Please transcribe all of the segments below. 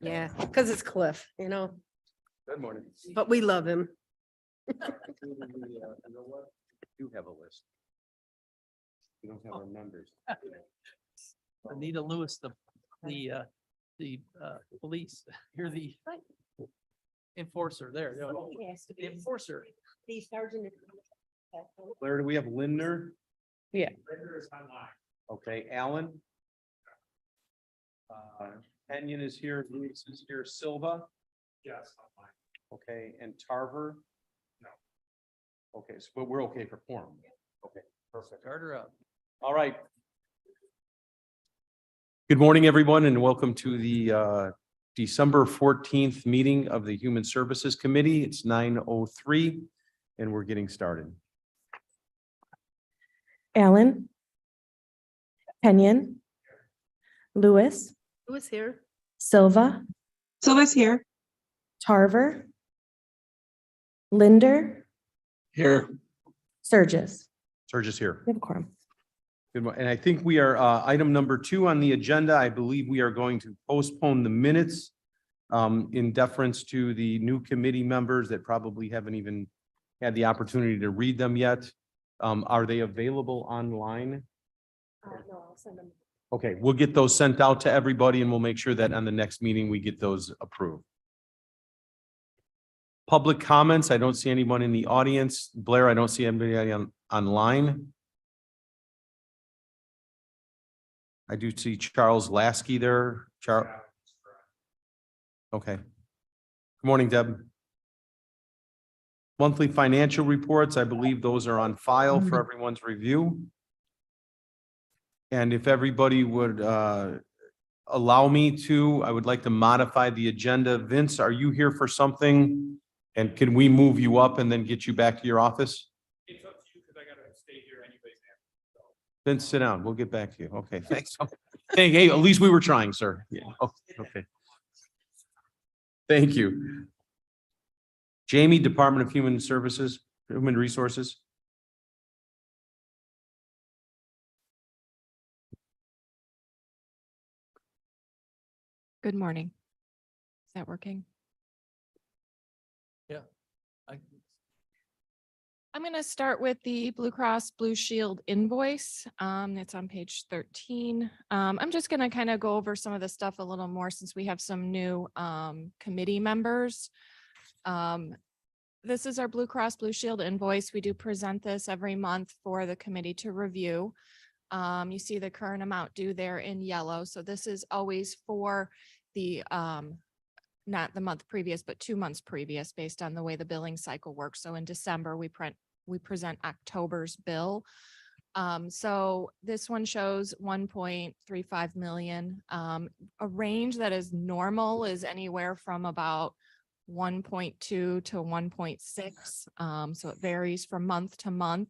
Yeah, because it's Cliff, Good morning. but we love him. You know what? You have a list. You don't have our members. Anita Lewis, the police, you're the enforcer there. No, the enforcer. The sergeant. Claire, do we have Lindner? Yeah. Lindner is online. Okay, Alan? Kenyon is here, Lewis is here, Silva? Yes, online. Okay, and Tarver? No. Okay, so, but we're okay for quorum. Okay, perfect. Start her up. All right. Good morning, everyone, and welcome to the December 14th meeting of the Human Services Committee. It's 9:03 and we're getting started. Allen, Kenyon, Lewis, Who is here? Silva, Silva's here. Tarver, Linder, Here. Sturgis. Surges here. We have a quorum. Good morning. And I think we are item number 2 on the agenda. I believe we are going to postpone the minutes in deference to the new committee members that probably haven't even had the opportunity to read them yet. Are they available online? No, I'll send them. Okay, we'll get those sent out to everybody and we'll make sure that on the next meeting, we get those approved. Public comments. I don't see anyone in the audience. Blair, I don't see anybody online. I do see Charles Lasky there. Okay. Good morning, Deb. Monthly financial reports, I believe those are on file for everyone's review. And if everybody would allow me to, I would like to modify the agenda. Vince, are you here for something? And can we move you up and then get you back to your office? It's up to you because I gotta stay here anyways. Vince, sit down. We'll get back to you. Okay, thanks. Hey, at least we were trying, sir. Yeah, okay. Thank you. Jamie, Department of Human Services, Human Resources. Good morning. Is that working? I- I'm going to start with the Blue Cross Blue Shield invoice. It's on page 13. I'm just going to kind of go over some of the stuff a little more since we have some new committee members. This is our Blue Cross Blue Shield invoice. We do present this every month for the committee to review. You see the current amount due there in yellow. So this is always for the not the month previous, but 2 months previous based on the way the billing cycle works. So in December, we present October's bill. So this one shows 1.35 million. A range that is normal is anywhere from about 1.2 to 1.6. So it varies from month to month,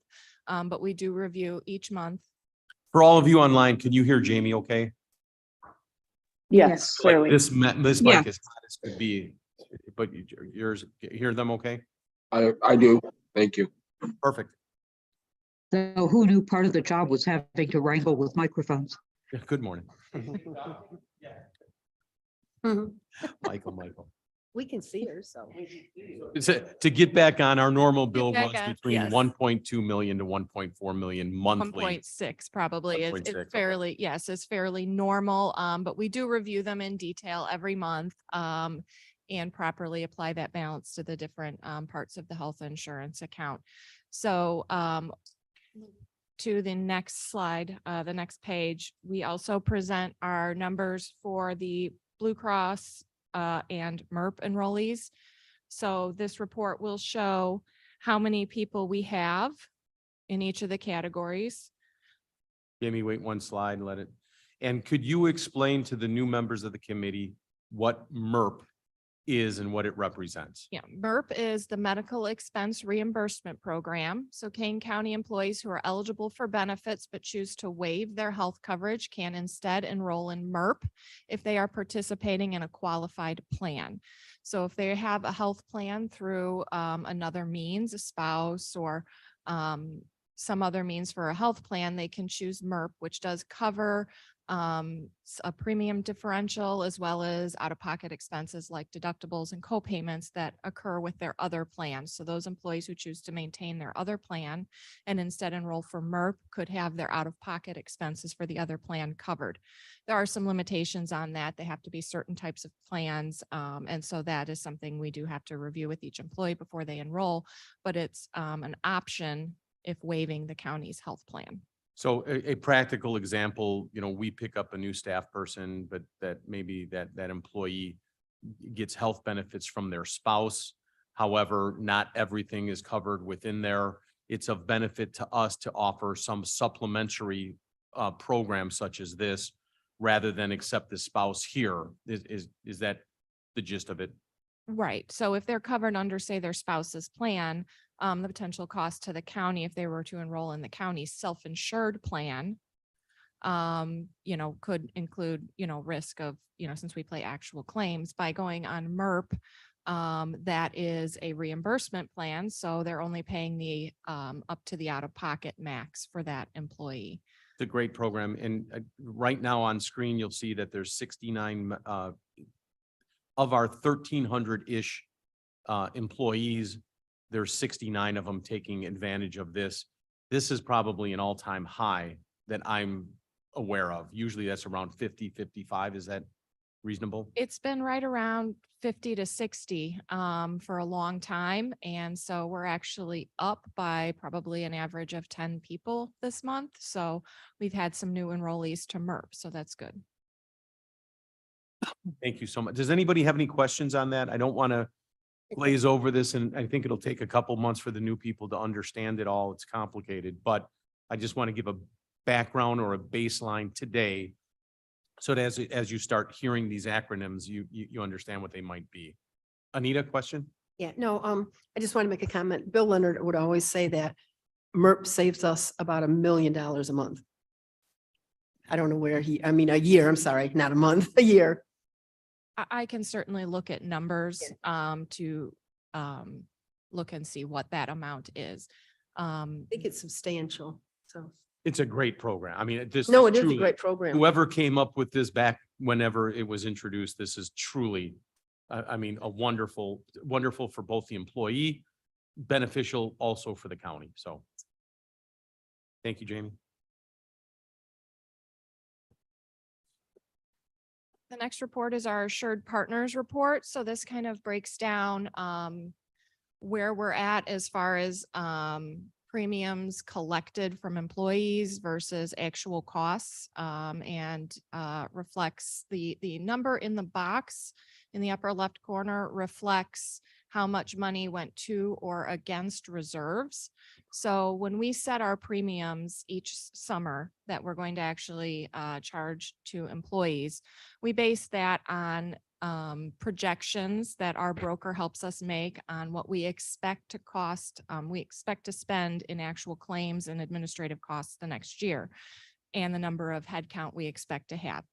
but we do review each month. For all of you online, can you hear Jamie okay? Yes, Like clearly. this Yeah. mic is not as could be, but yours, hear them okay? I do. Thank you. Perfect. So who knew part of the job was having to wrangle with microphones? Good morning. Mhm. Michael. We can see her, so. To get back on, our normal bill back runs on, between yes. 1.2 million to 1.4 million monthly. 1.6 probably is 1.6, okay. it's fairly, yes, it's fairly normal. But we do review them in detail every month and properly apply that balance to the different parts of the health insurance account. So to the next slide, the next page, we also present our numbers for the Blue Cross and MERP enrollees. So this report will show how many people we have in each of the categories. Jamie, wait one slide, let it. And could you explain to the new members of the committee what MERP is and what it represents? Yeah, MERP is the Medical Expense Reimbursement Program. So Kane County employees who are eligible for benefits but choose to waive their health coverage can instead enroll in MERP if they are participating in a qualified plan. So if they have a health plan through another means, a spouse or some other means for a health plan, they can choose MERP, which does cover a premium differential as well as out-of-pocket expenses like deductibles and co-payments that occur with their other plans. So those employees who choose to maintain their other plan and instead enroll for MERP could have their out-of-pocket expenses for the other plan covered. There are some limitations on that. They have to be certain types of plans. And so that is something we do have to review with each employee before they enroll, but it's an option if waiving the county's health plan. So a practical example, we pick up a new staff person, but that maybe that employee gets health benefits from their spouse. However, not everything is covered within there. It's of benefit to us to offer some supplementary program such as this, rather than accept the spouse here. Is that the gist of it? Right. So if they're covered under, say, their spouse's plan, the potential cost to the county, if they were to enroll in the county's self-insured plan, could include, risk of, since we pay actual claims by going on MERP, that is a reimbursement plan. So they're only paying the, up to the out-of-pocket max for that employee. It's a great program. And right now on screen, you'll see that there's 69 of our 1,300-ish employees. There's 69 of them taking advantage of this. This is probably an all-time high that I'm aware of. Usually that's around 50, 55. Is that reasonable? It's been right around 50 to 60 for a long time. And so we're actually up by probably an average of 10 people this month. So we've had some new enrollees to MERP. So that's good. Thank you so much. Does anybody have any questions on that? I don't want to glaze over this, and I think it'll take a couple months for the new people to understand it all. It's complicated, but I just want to give a background or a baseline today, so that as you start hearing these acronyms, you understand what they might be. Anita, question? Yeah, no, I just want to make a comment. Bill Leonard would always say that MERP saves us about $1 million a month. I don't know where a year, I'm sorry, not a month, a year. I can certainly look at numbers to look and see what that amount is. I think it's substantial, so. It's a great program. I mean, this. No, it is a truly- great program. Whoever came up with this back whenever it was introduced, this is truly, a wonderful for both the employee, beneficial also for the county. So thank you, Jamie. The next report is our Assured Partners report. So this kind of breaks down where we're at as far as premiums collected from employees versus actual costs, and reflects the number in the box in the upper left corner reflects how much money went to or against reserves. So when we set our premiums each summer that we're going to actually charge to employees, we base that on projections that our broker helps us make on what we expect to cost, we expect to spend in actual claims and administrative costs the next year, and the number of headcount we expect to have.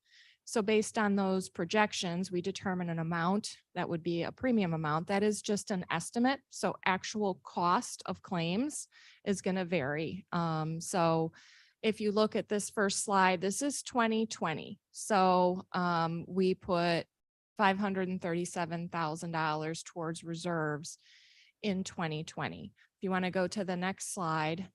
So based on those projections, we determine an amount that would be a premium amount. That is just an estimate. So actual cost of claims is going to vary. So if you look at this first slide, this is 2020. So we put $537,000 towards reserves in 2020. If you want to go to the next slide.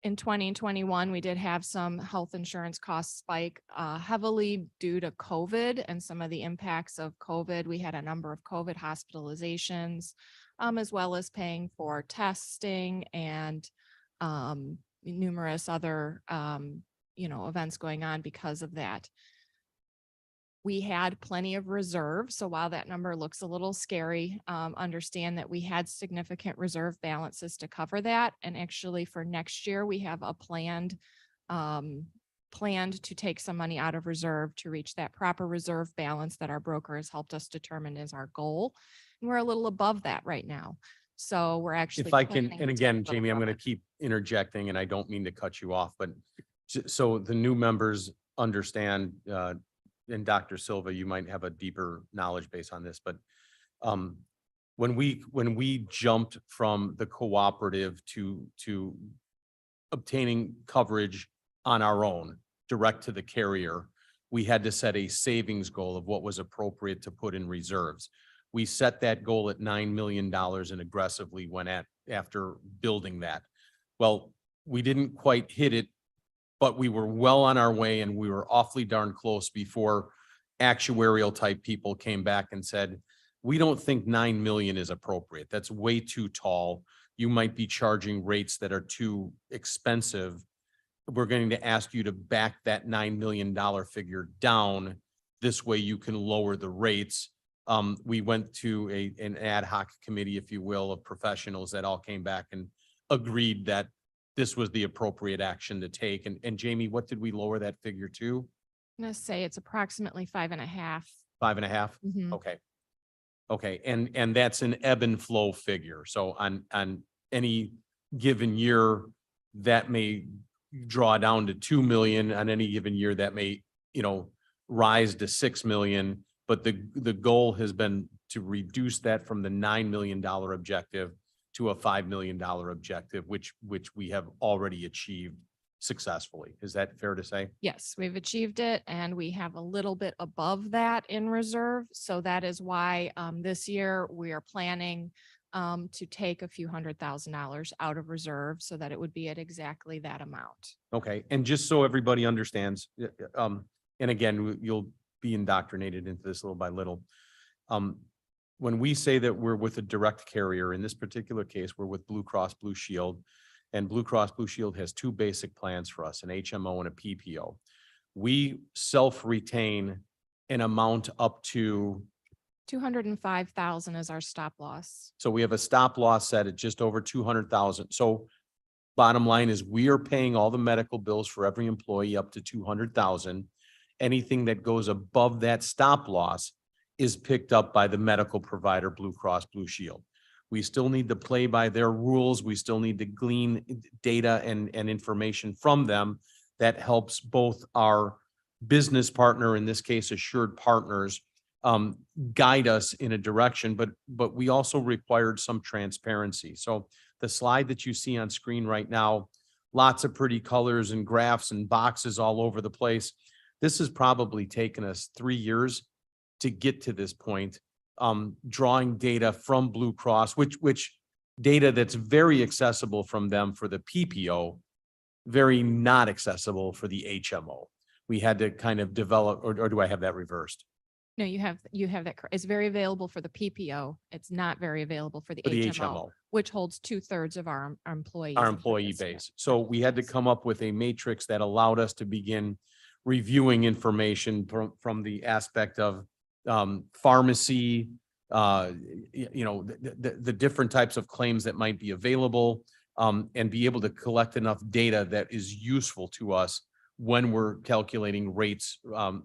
In 2021, we did have some health insurance costs spike heavily due to COVID and some of the impacts of COVID. We had a number of COVID hospitalizations, as well as paying for testing and numerous other, events going on because of that. We had plenty of reserves. So while that number looks a little scary, understand that we had significant reserve balances to cover that. And actually for next year, we have a planned to take some money out of reserve to reach that proper reserve balance that our broker has helped us determine is our goal. And we're a little above that right now. So we're actually. If I can, planning and to again, take a Jamie, I'm little going to keep interjecting and I don't mean to cut you off, but so the new members understand, and Dr. Silva, you might have a deeper knowledge base on this, but when we jumped from the cooperative to obtaining coverage on our own, direct to the carrier, we had to set a savings goal of what was appropriate to put in reserves. We set that goal at $9 million and aggressively went after building that. Well, we didn't quite hit it, but we were well on our way and we were awfully darn close before actuarial type people came back and said, we don't think 9 million is appropriate. That's way too tall. You might be charging rates that are too expensive. We're going to ask you to back that $9 million figure down. This way you can lower the rates. We went to an ad hoc committee, if you will, of professionals that all came back and agreed that this was the appropriate action to take. And Jamie, what did we lower that figure to? I'm gonna say it's approximately 5.5. 5.5? Mhm. Okay. Okay, and that's an ebb and flow figure. So on any given year, that may draw down to 2 million. On any given year, that may, rise to 6 million. But the goal has been to reduce that from the $9 million objective to a $5 million objective, which we have already achieved successfully. Is that fair to say? Yes, we've achieved it and we have a little bit above that in reserve. So that is why this year we are planning to take a few $100,000 out of reserve so that it would be at exactly that amount. Okay, and just so everybody understands, and again, you'll be indoctrinated into this little by little. When we say that we're with a direct carrier, in this particular case, we're with Blue Cross Blue Shield. And Blue Cross Blue Shield has two basic plans for us, an HMO and a PPO. We self-retain an amount up to, 205,000 is our stop loss. so we have a stop loss set at just over 200,000. So bottom line is we are paying all the medical bills for every employee up to 200,000. Anything that goes above that stop loss is picked up by the medical provider, Blue Cross Blue Shield. We still need to play by their rules. We still need to glean data and information from them that helps both our business partner, in this case, Assured Partners, guide us in a direction, but we also required some transparency. So the slide that you see on screen right now, lots of pretty colors and graphs and boxes all over the place. This has probably taken us 3 years to get to this point. Drawing data from Blue Cross, which data that's very accessible from them for the PPO, very not accessible for the HMO. We had to kind of develop, or do I have that reversed? No, you have that. It's very available for the PPO. It's not very available for the For the HMO, HMO, which holds 2/3 of our employees. our and employee participants. base. So we had to come up with a matrix that allowed us to begin reviewing information from the aspect of pharmacy, the different types of claims that might be available, and be able to collect enough data that is useful to us when we're calculating rates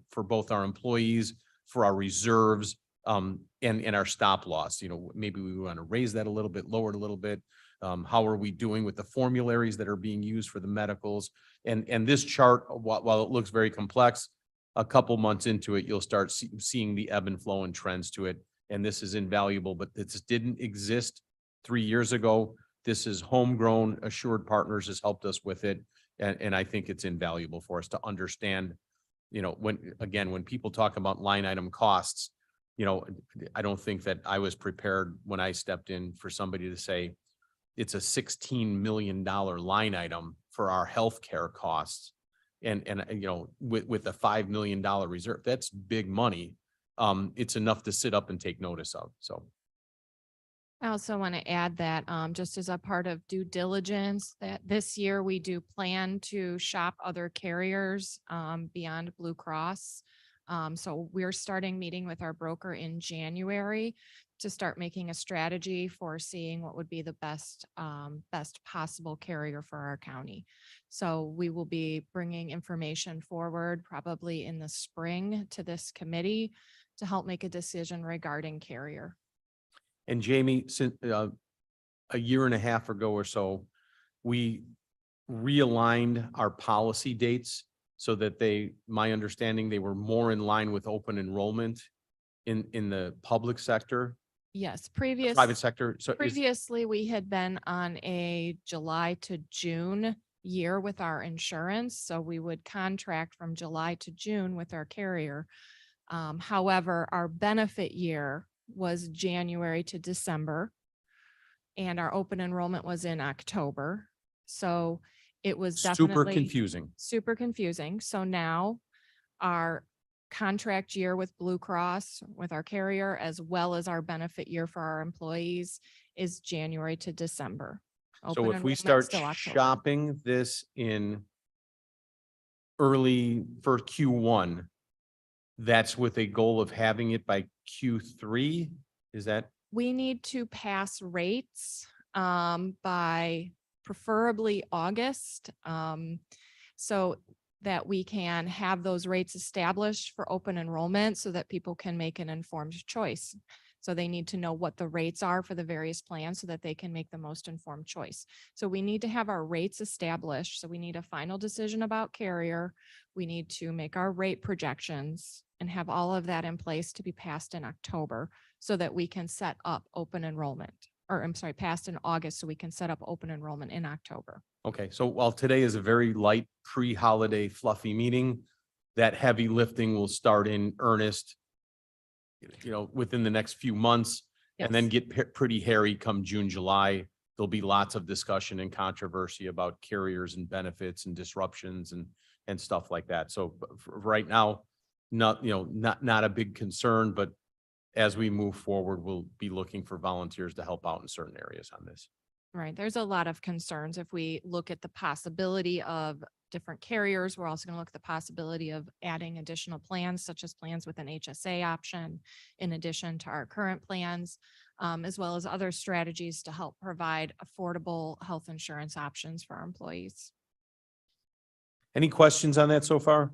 for both our employees, for our reserves, and our stop loss. Maybe we want to raise that a little bit, lower it a little bit. How are we doing with the formularies that are being used for the medicals? And this chart, while it looks very complex, a couple months into it, you'll start seeing the ebb and flow and trends to it. And this is invaluable, but this didn't exist 3 years ago. This is homegrown. Assured Partners has helped us with it. And I think it's invaluable for us to understand, when people talk about line item costs, I don't think that I was prepared when I stepped in for somebody to say it's a $16 million line item for our healthcare costs. And with a $5 million reserve, that's big money. It's enough to sit up and take notice of. So I also want to add that just as a part of due diligence, that this year we do plan to shop other carriers beyond Blue Cross. So we're starting meeting with our broker in January to start making a strategy for seeing what would be the best possible carrier for our county. So we will be bringing information forward probably in the spring to this committee to help make a decision regarding carrier. And Jamie, since a year and a half ago or so, we realigned our policy dates so that my understanding, they were more in line with open enrollment in the public sector, Yes, private sector. So previously we had been on a July to June year with our insurance, so we would contract from July to June with our carrier. However, our benefit year was January to December, and our open enrollment was in October. So it was Super definitely confusing. super confusing. So now our contract year with Blue Cross, with our carrier, as well as our benefit year for our employees is January to December. So Open if we enrollment's start still October. shopping this in early for Q1, that's with a goal of having it by Q3? Is that? We need to pass rates by preferably August. So that we can have those rates established for open enrollment so that people can make an informed choice. So they need to know what the rates are for the various plans so that they can make the most informed choice. So we need to have our rates established. So we need a final decision about carrier. We need to make our rate projections and have all of that in place to be passed in October so that we can set up open enrollment, or I'm sorry, passed in August so we can set up open enrollment in October. Okay, so while today is a very light pre-holiday fluffy meeting, that heavy lifting will start in earnest, within the next few months, and then Yes. get pretty hairy come June, July. There'll be lots of discussion and controversy about carriers and benefits and disruptions and stuff like that. So right now, not a big concern, but as we move forward, we'll be looking for volunteers to help out in certain areas on this. Right. There's a lot of concerns. If we look at the possibility of different carriers, we're also going to look at the possibility of adding additional plans, such as plans with an HSA option, in addition to our current plans, as well as other strategies to help provide affordable health insurance options for our employees. Any questions on that so far?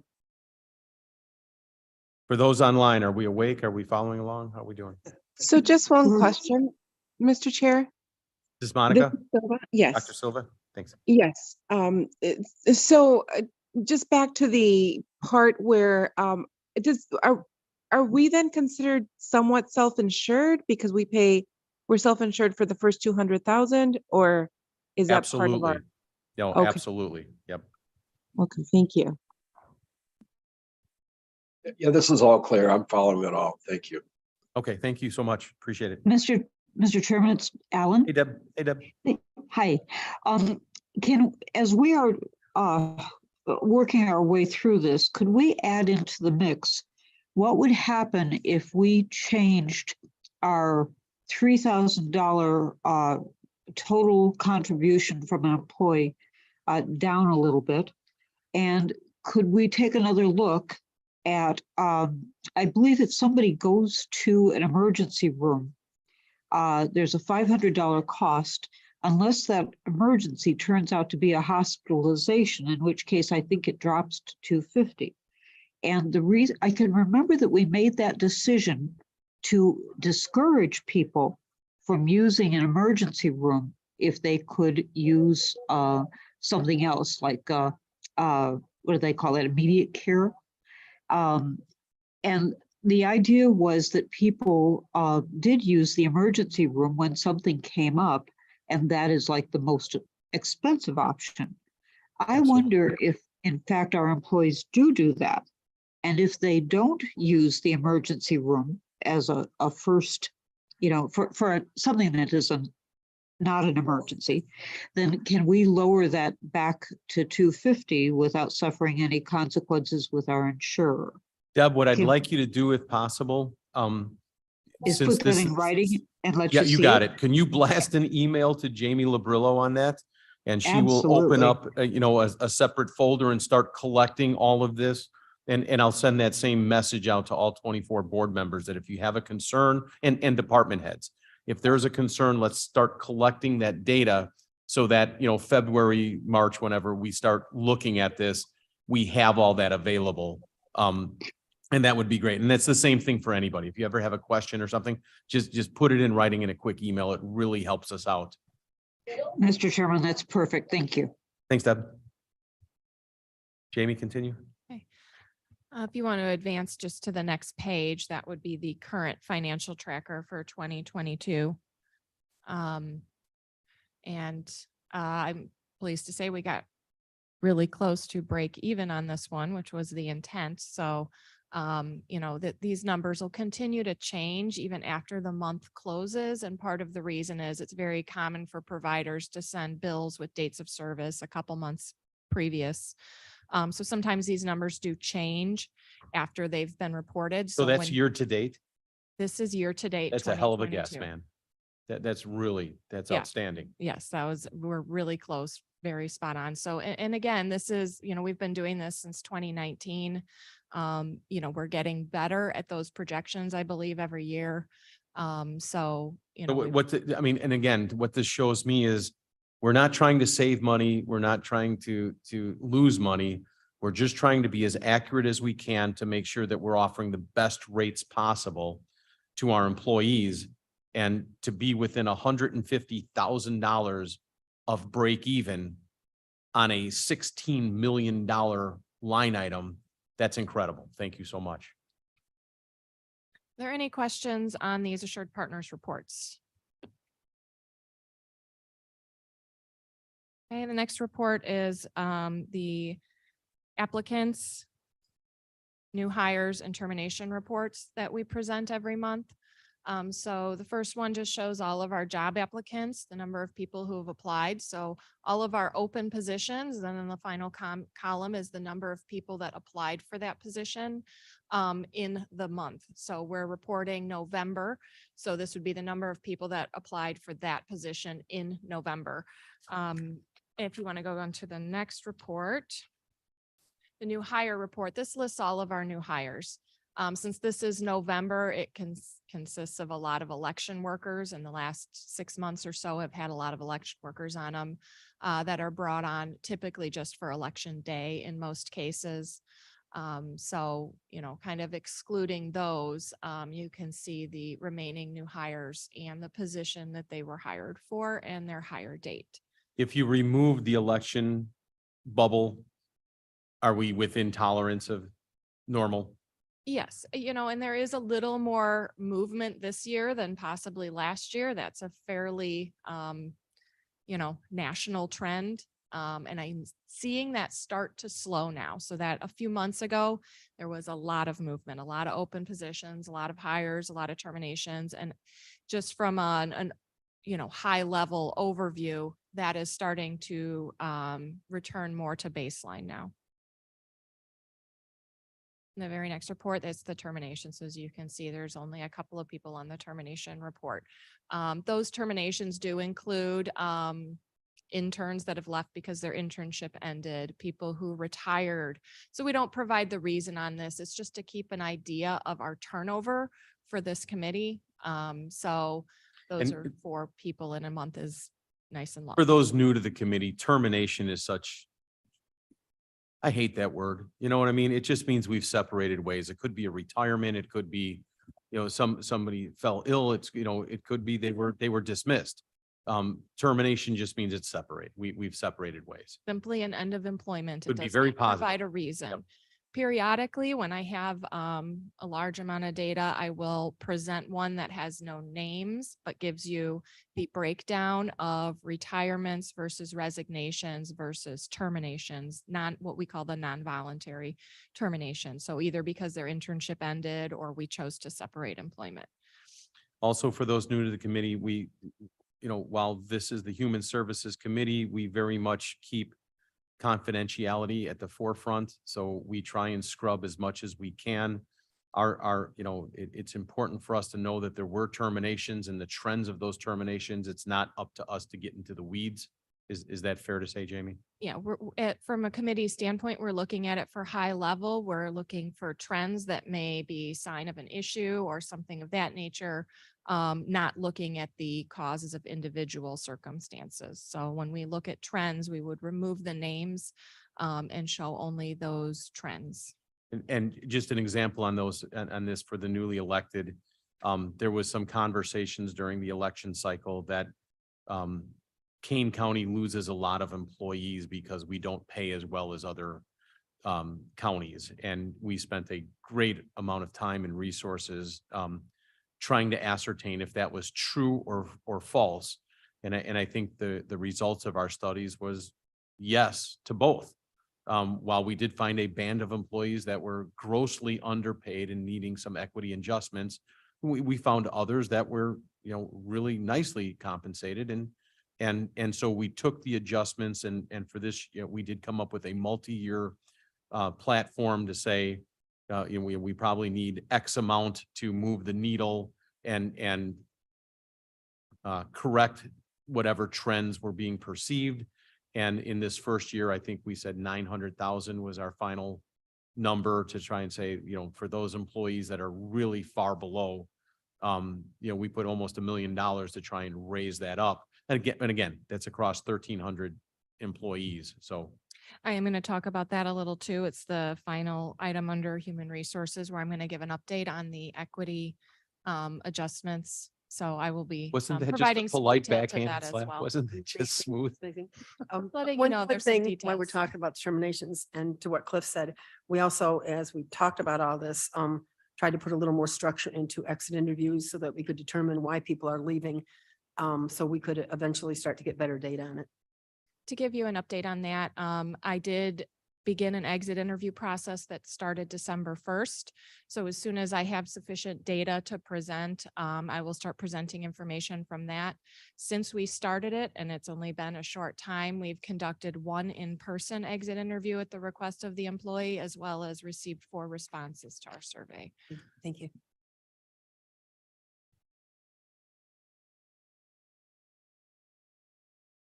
For those online, are we awake? Are we following along? How are we doing? So just one Mhm. question, Mr. Chair. This is Monica? This is Silva. Yes, Dr. Silva? Thanks. yes. So just back to the part where are we then considered somewhat self-insured because we're self-insured for the first 200,000, or is that part of Absolutely. our? No, Okay. absolutely. Yep. Okay, thank you. Yeah, this is all clear. I'm following it all. Thank you. Okay, thank you so much. Appreciate it. Mr. Chairman, it's Alan. Hey, Deb. Hey, Deb. Hi. As we are working our way through this, could we add into the mix what would happen if we changed our $3,000 total contribution from an employee down a little bit? And could we take another look at, I believe if somebody goes to an emergency room, there's a $500 cost unless that emergency turns out to be a hospitalization, in which case I think it drops to $250. And the reason I can remember that we made that decision to discourage people from using an emergency room if they could use something else like what do they call it? Immediate care. And the idea was that people did use the emergency room when something came up, and that is like the most expensive option. I wonder if, in fact, our employees do that. And if they don't use the emergency room as a first, for something that is not an emergency, then can we lower that back to $250 without suffering any consequences with our insurer? Deb, what I'd Can- like you to do if possible, Is since put that this in is- writing and let Yeah, you see you got it. Can you blast an email to Jamie Labrillo on that? And she will open Absolutely. up, a separate folder and start collecting all of this. And I'll send that same message out to all 24 board members that if you have a concern and department heads, if there's a concern, let's start collecting that data so that, February, March, whenever we start looking at this, we have all that available. And that would be great. And that's the same thing for anybody. If you ever have a question or something, just put it in writing in a quick email. It really helps us out. Mr. Chairman, that's perfect. Thank you. Thanks, Deb. Jamie, continue. If you want to advance just to the next page, that would be the current financial tracker for 2022. And I'm pleased to say we got really close to break even on this one, which was the intent. So, you know, that these numbers will continue to change even after the month closes. And part of the reason is it's very common for providers to send bills with dates of service a couple months previous. So sometimes these numbers do change after they've been reported. So that's when- year to date? This is year to date. That's a hell of a guess, 2022. man. That's Yeah. outstanding. Yes, we're really close, very spot on. So, and again, this is, you know, we've been doing this since 2019. You know, we're getting better at those projections, I believe, every year. So, you know, So I mean, and again, what this shows me is we're not trying to save money. We're not trying to lose money. We're just trying to be as accurate as we can to make sure that we're offering the best rates possible to our employees, and to be within $150,000 of break even on a $16 million line item. That's incredible. Thank you so much. Are there any questions on these Assured Partners reports? Okay, the next report is the applicants, new hires and termination reports that we present every month. So the first one just shows all of our job applicants, the number of people who have applied. So all of our open positions, then in the final column is the number of people that applied for that position in the month. So we're reporting November. So this would be the number of people that applied for that position in November. If you want to go on to the next report, the new hire report, this lists all of our new hires. Since this is November, it consists of a lot of election workers, and the last 6 months or so have had a lot of election workers on them that are brought on typically just for election day in most cases. So, you know, kind of excluding those, you can see the remaining new hires and the position that they were hired for and their hire date. If you remove the election bubble, are we within tolerance of normal? Yes, you know, and there is a little more movement this year than possibly last year. That's a fairly, you know, national trend. And I'm seeing that start to slow now. So that a few months ago, there was a lot of movement, a lot of open positions, a lot of hires, a lot of terminations. And just from an you know, high level overview, that is starting to return more to baseline now. The very next report, that's the termination. So as you can see, there's only a couple of people on the termination report. Those terminations do include interns that have left because their internship ended, people who retired. So we don't provide the reason on this. It's just to keep an idea of our turnover for this committee. So those And- are 4 people in a month is nice and low. For those new to the committee, termination is such, I hate that word. You know what I mean? It just means we've separated ways. It could be a retirement. It could be, you know, somebody fell ill. It's, you know, it could be they were dismissed. Termination just means it's separate. We've separated ways. Simply an end of employment. It Would be does very not positive. provide a reason. Periodically, when I have a large amount of data, I will present one that has no names, but gives you the breakdown of retirements versus resignations versus terminations, what we call the non-voluntary termination. So either because their internship ended or we chose to separate employment. Also, for those new to the committee, we, you know, while this is the Human Services Committee, we very much keep confidentiality at the forefront. So we try and scrub as much as we can. You know, it's important for us to know that there were terminations and the trends of those terminations. It's not up to us to get into the weeds. Is that fair to say, Jamie? Yeah, from a committee standpoint, we're looking at it for high level. We're looking for trends that may be sign of an issue or something of that nature. Not looking at the causes of individual circumstances. So when we look at trends, we would remove the names and show only those trends. And just an example on those, on this for the newly elected, there was some conversations during the election cycle that Kane County loses a lot of employees because we don't pay as well as other counties. And we spent a great amount of time and resources trying to ascertain if that was true or false. And I think the results of our studies was yes to both. While we did find a band of employees that were grossly underpaid and needing some equity adjustments, we found others that were, really nicely compensated and so we took the adjustments and for this, we did come up with a multi-year platform to say, we probably need X amount to move the needle and correct whatever trends were being perceived. And in this first year, I think we said 900,000 was our final number to try and say, for those employees that are really far below, we put almost $1 million to try and raise that up. And again, that's across 1,300 employees. So I am going to talk about that a little too. It's the final item under human resources where I'm going to give an update on the equity adjustments. So I will be wasn't that just providing a some polite detail to backhand that as slap? well. Wasn't it just smooth? Letting you One know quick there's some thing, while we're details. talking about terminations and to what Cliff said, we also, as we talked about all this, tried to put a little more structure into exit interviews so that we could determine why people are leaving. So we could eventually start to get better data on it. To give you an update on that, I did begin an exit interview process that started December 1st. So as soon as I have sufficient data to present, I will start presenting information from that. Since we started it, and it's only been a short time, we've conducted one in-person exit interview at the request of the employee, as well as received 4 responses to our survey. Thank you.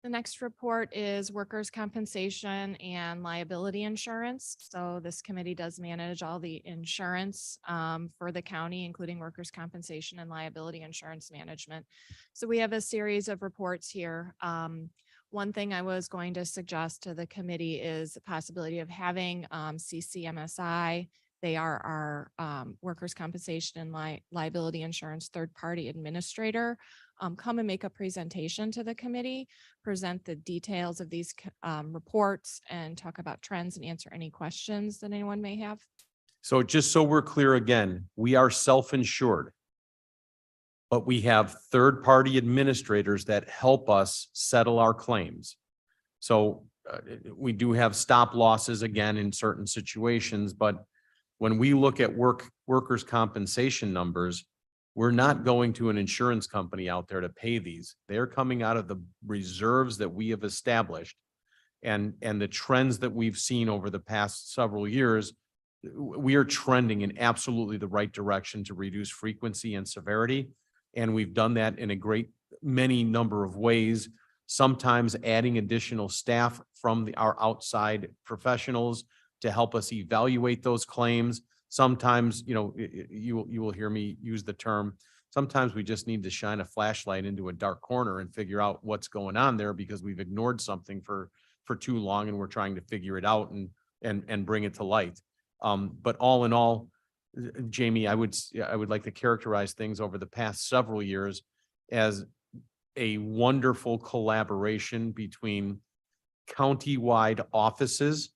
The next report is workers' compensation and liability insurance. So this committee does manage all the insurance for the county, including workers' compensation and liability insurance management. So we have a series of reports here. One thing I was going to suggest to the committee is the possibility of having CCMSI. They are our workers' compensation and liability insurance third-party administrator. Come and make a presentation to the committee, present the details of these reports and talk about trends and answer any questions that anyone may have. So just so we're clear again, we are self-insured, but we have third-party administrators that help us settle our claims. So we do have stop losses again in certain situations, but when we look at workers' compensation numbers, we're not going to an insurance company out there to pay these. They're coming out of the reserves that we have established. And the trends that we've seen over the past several years, we are trending in absolutely the right direction to reduce frequency and severity. And we've done that in a great many number of ways, sometimes adding additional staff from our outside professionals to help us evaluate those claims. Sometimes, you will hear me use the term, sometimes we just need to shine a flashlight into a dark corner and figure out what's going on there because we've ignored something for too long and we're trying to figure it out and bring it to light. But all in all, Jamie, I would like to characterize things over the past several years as a wonderful collaboration between county-wide offices,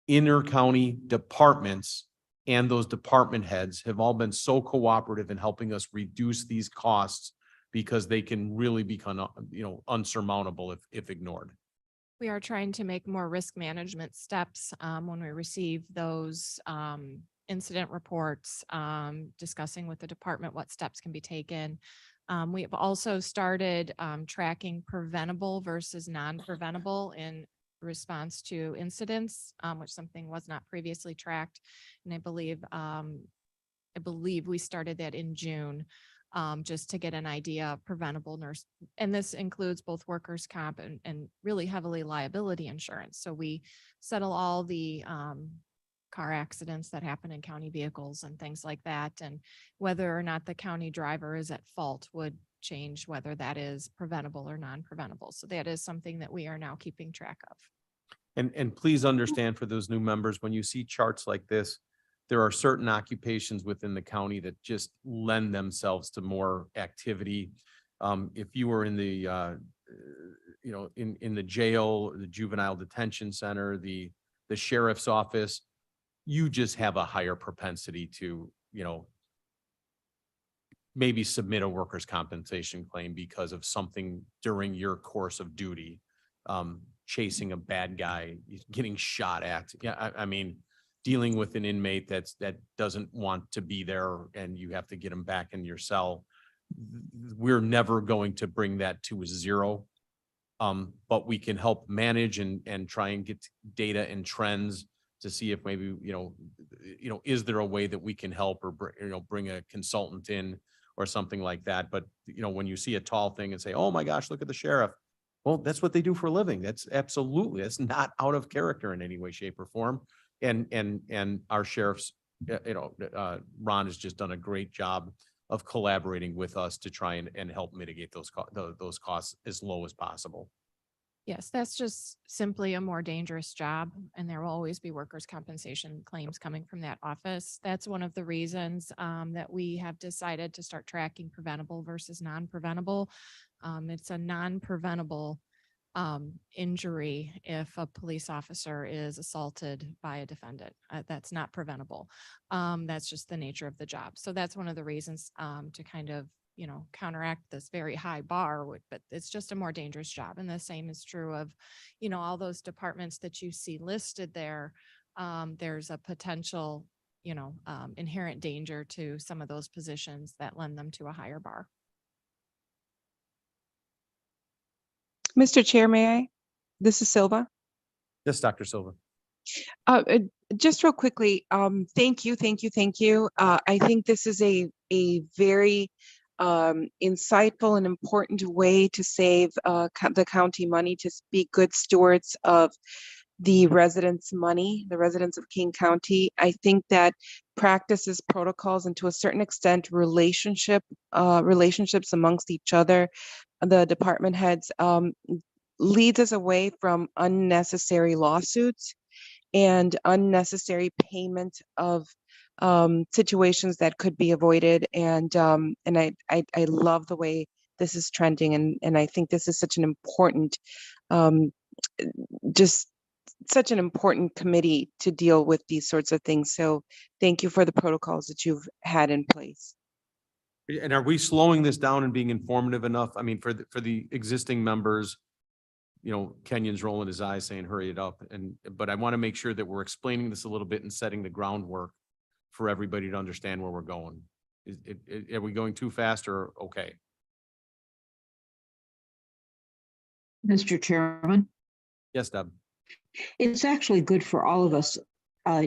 inter-county departments, and those department heads have all been so cooperative in helping us reduce these costs because they can really become, unsurmountable if ignored. We are trying to make more risk management steps when we receive those incident reports, discussing with the department what steps can be taken. We have also started tracking preventable versus non-preventable in response to incidents, which something was not previously tracked. And I believe we started that in June, just to get an idea of preventable nurse. And this includes both workers' comp and really heavily liability insurance. So we settle all the car accidents that happen in county vehicles and things like that. And whether or not the county driver is at fault would change whether that is preventable or non-preventable. So that is something that we are now keeping track of. And please understand for those new members, when you see charts like this, there are certain occupations within the county that just lend themselves to more activity. If you were in the, in the jail, the juvenile detention center, the sheriff's office, you just have a higher propensity to, maybe submit a workers' compensation claim because of something during your course of duty. chasing a bad guy, getting shot at. Yeah, I mean, dealing with an inmate that doesn't want to be there and you have to get him back in your cell. We're never going to bring that to a zero. But we can help manage and try and get data and trends to see if maybe, is there a way that we can help or bring a consultant in or something like that. But, when you see a tall thing and say, oh my gosh, look at the sheriff. Well, that's what they do for a living. That's not out of character in any way, shape or form. And our sheriffs, Ron has just done a great job of collaborating with us to try and help mitigate those costs as low as possible. Yes, that's just simply a more dangerous job, and there will always be workers' compensation claims coming from that office. That's one of the reasons that we have decided to start tracking preventable versus non-preventable. It's a non-preventable injury if a police officer is assaulted by a defendant. That's not preventable. That's just the nature of the job. So that's one of the reasons to kind of counteract this very high bar, but it's just a more dangerous job. And the same is true of, all those departments that you see listed there. There's a potential, inherent danger to some of those positions that lend them to a higher bar. Mr. Chair, may I? This is Silva. Yes, Dr. Silva. Just real quickly, thank you. I think this is a very insightful and important way to save the county money, to be good stewards of the residents' money, the residents of King County. I think that practices, protocols, and to a certain extent, relationships amongst each other, the department heads, leads us away from unnecessary lawsuits and unnecessary payment of situations that could be avoided. And I love the way this is trending. And I think this is such an important, just such an important committee to deal with these sorts of things. So thank you for the protocols that you've had in place. And are we slowing this down and being informative enough? I mean, for the existing members, Kenyon's rolling his eyes saying, hurry it up. But I want to make sure that we're explaining this a little bit and setting the groundwork for everybody to understand where we're going. Are we going too fast or okay? Mr. Chairman, Yes, Deb. it's actually good for all of us.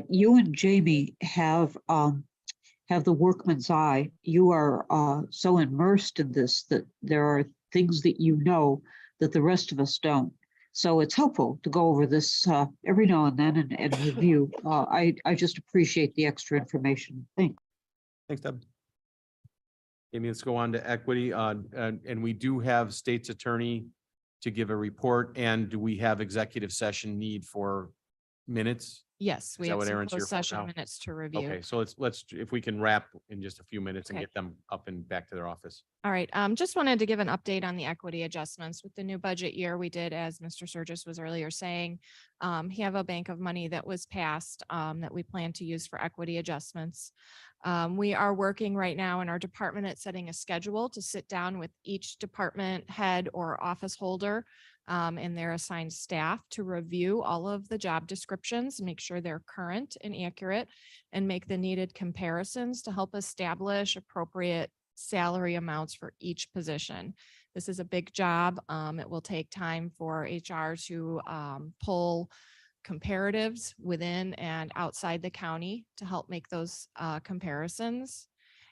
You and Jamie have the workman's eye. You are so immersed in this that there are things that that the rest of us don't. So it's helpful to go over this every now and then and review. I just appreciate the extra information. Thanks. Thanks, Deb. Amy, let's go on to equity. And we do have state's attorney to give a report. And do we have executive session need for minutes? Yes, we that have what some Aaron's here closed for session now? minutes to review. Okay, so let's, if we can wrap in just a few minutes and Okay. get them up and back to their office. All right, just wanted to give an update on the equity adjustments with the new budget year. We did, as Mr. Surges was earlier saying, have a bank of money that was passed that we plan to use for equity adjustments. We are working right now in our department at setting a schedule to sit down with each department head or office holder and their assigned staff to review all of the job descriptions, make sure they're current and accurate, and make the needed comparisons to help establish appropriate salary amounts for each position. This is a big job. It will take time for HR to pull comparatives within and outside the county to help make those comparisons.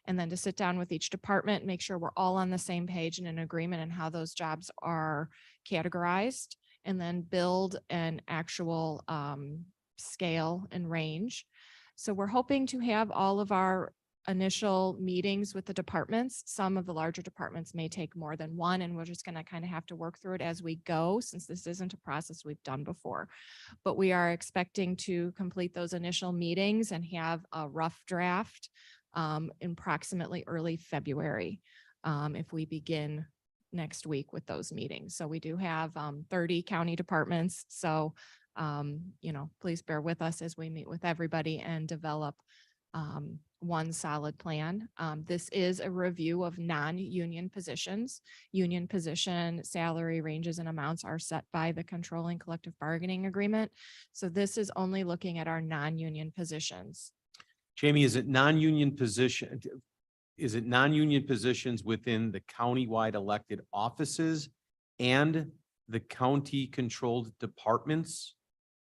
And then to sit down with each department, make sure we're all on the same page and in agreement on how those jobs are categorized, and then build an actual scale and range. So we're hoping to have all of our initial meetings with the departments. Some of the larger departments may take more than one, and we're just going to kind of have to work through it as we go, since this isn't a process we've done before. But we are expecting to complete those initial meetings and have a rough draft in approximately early February, if we begin next week with those meetings. So we do have 30 county departments. So, please bear with us as we meet with everybody and develop one solid plan. This is a review of non-union positions. Union position salary ranges and amounts are set by the controlling collective bargaining agreement. So this is only looking at our non-union positions. Jamie, is it non-union position? Is it non-union positions within the countywide elected offices and the county controlled departments?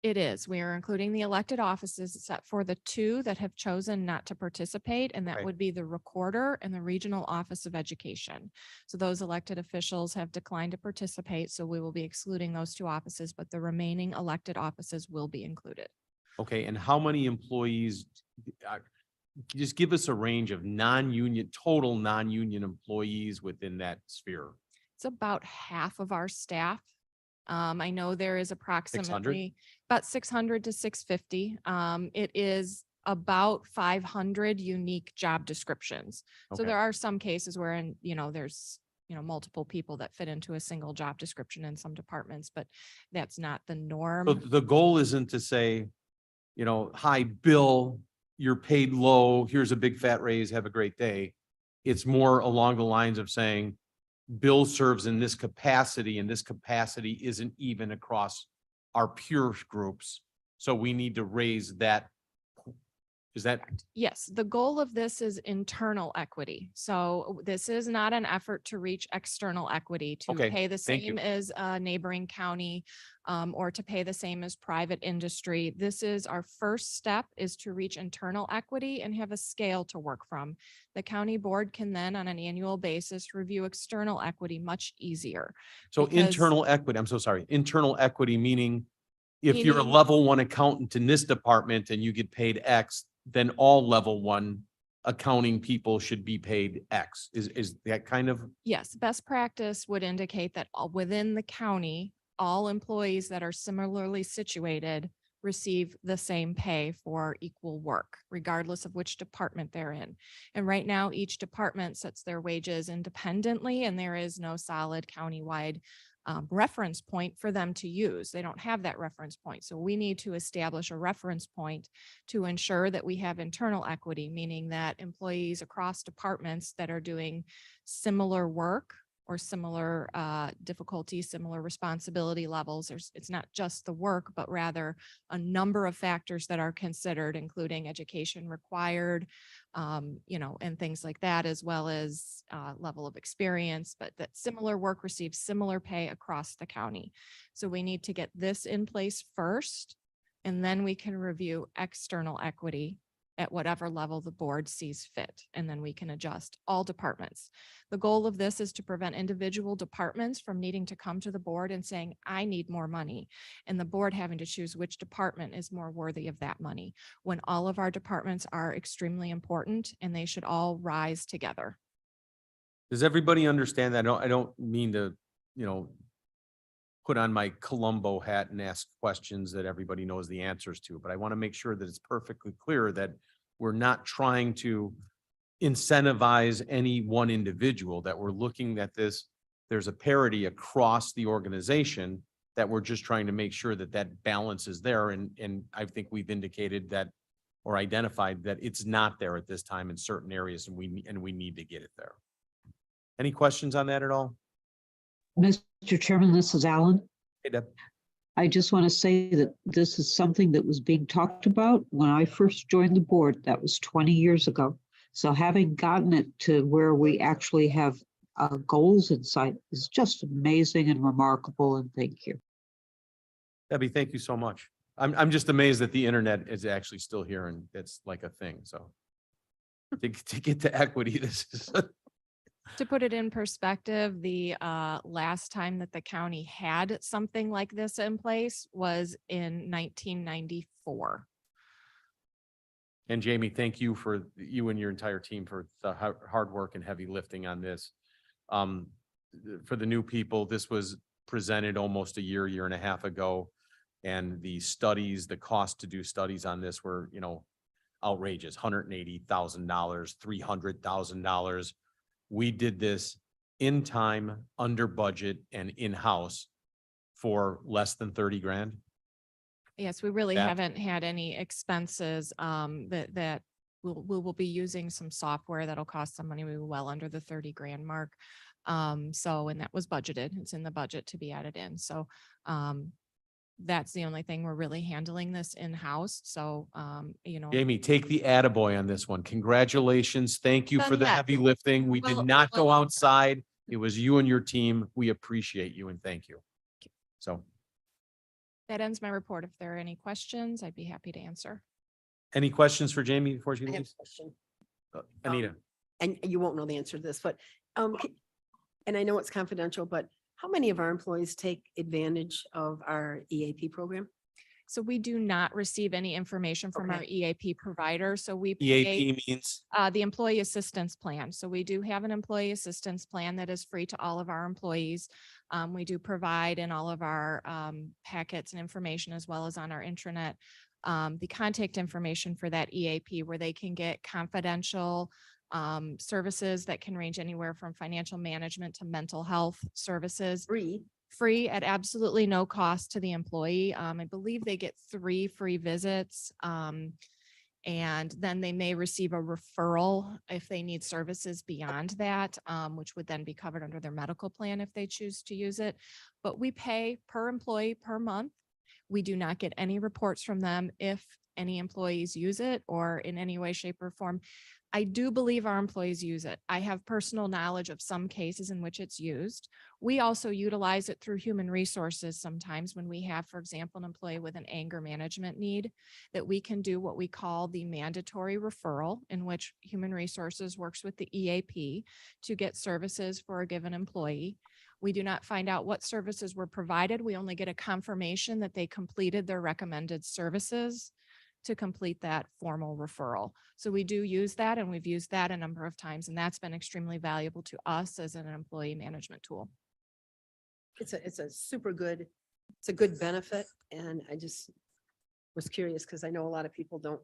It is. We are including the elected offices except for the two that have chosen not to participate, and that Okay. would be the recorder and the regional office of education. So those elected officials have declined to participate, so we will be excluding those two offices, but the remaining elected offices will be included. Okay, and how many employees? Just give us a range of non-union, total non-union employees within that sphere. It's about half of our staff. I know there is 600? approximately about 600 to 650. It is about 500 unique job descriptions. So Okay. there are some cases where, there's, multiple people that fit into a single job description in some departments, but that's not the So norm. the goal isn't to say, hi, Bill, you're paid low, here's a big fat raise, have a great day. It's more along the lines of saying, Bill serves in this capacity and this capacity isn't even across our peer groups. So we need to raise that. Is that, Yes, the goal of this is internal equity. So this is not an effort to reach external equity, to Okay, pay the thank you. same as a neighboring county, or to pay the same as private industry. This is our first step, is to reach internal equity and have a scale to work from. The county board can then on an annual basis review external equity much easier. so Because- internal equity, I'm so sorry, internal equity, meaning if you're a Meaning- level one accountant in this department and you get paid X, then all level one accounting people should be paid X. Is that kind of, Yes, best practice would indicate that within the county, all employees that are similarly situated receive the same pay for equal work, regardless of which department they're in. And right now, each department sets their wages independently, and there is no solid countywide reference point for them to use. They don't have that reference point. So we need to establish a reference point to ensure that we have internal equity, meaning that employees across departments that are doing similar work or similar difficulty, similar responsibility levels. It's not just the work, but rather a number of factors that are considered, including education required, and things like that, as well as level of experience, but that similar work receives similar pay across the county. So we need to get this in place first, and then we can review external equity at whatever level the board sees fit, and then we can adjust all departments. The goal of this is to prevent individual departments from needing to come to the board and saying, I need more money, and the board having to choose which department is more worthy of that money, when all of our departments are extremely important and they should all rise together. does everybody understand that? I don't mean to, put on my Columbo hat and ask questions that everybody knows the answers to, but I want to make sure that it's perfectly clear that we're not trying to incentivize any one individual, that we're looking at this, there's a parity across the organization, that we're just trying to make sure that that balance is there. And I think we've indicated that or identified that it's not there at this time in certain areas, and we need to get it there. Any questions on that at all? Mr. Chairman, this is Alan. Hey, Deb. I just want to say that this is something that was being talked about when I first joined the board. That was 20 years ago. So having gotten it to where we actually have goals in sight is just amazing and remarkable, and thank you. Debbie, thank you so much. I'm just amazed that the internet is actually still here and it's like a thing, so. To get to equity, this is, To put it in perspective, the last time that the county had something like this in place was in 1994. and Jamie, thank you for you and your entire team for the hard work and heavy lifting on this. For the new people, this was presented almost a year and a half ago. And the studies, the cost to do studies on this were, outrageous, $180,000, $300,000. We did this in time, under budget, and in-house for less than 30 grand. Yes, we really That- haven't had any expenses that we will be using some software that'll cost some money. We were well under the 30 grand mark. So, and that was budgeted. It's in the budget to be added in. So, that's the only thing we're really handling this in-house. So, you know. Jamie, take the attaboy on this one. Congratulations. Thank you for Done the yet. heavy lifting. We did Well- not go well- outside. It was you and your team. We appreciate you and thank you. So, That ends my report. If there are any questions, I'd be happy to answer. any questions for Jamie before she I have a leaves? question. Anita? And you won't know the answer to this, but, and I know it's confidential, but how many of our employees take advantage of our EAP program? So we do not receive any information from our Okay. EAP provider. So we pay EAP means, the employee assistance plan. So we do have an employee assistance plan that is free to all of our employees. We do provide in all of our packets and information as well as on our intranet, the contact information for that EAP where they can get confidential services that can range anywhere from financial management to mental health services. Free at absolutely no cost to the employee. I believe they get 3 free visits. And then they may receive a referral if they need services beyond that, which would then be covered under their medical plan if they choose to use it. But we pay per employee per month. We do not get any reports from them if any employees use it or in any way, shape, or form. I do believe our employees use it. I have personal knowledge of some cases in which it's used. We also utilize it through human resources sometimes when we have, for example, an employee with an anger management need, that we can do what we call the mandatory referral, in which human resources works with the EAP to get services for a given employee. We do not find out what services were provided. We only get a confirmation that they completed their recommended services to complete that formal referral. So we do use that, and we've used that a number of times, and that's been extremely valuable to us as an employee management tool. It's a super good, it's a good benefit. And I just was curious because I know a lot of people don't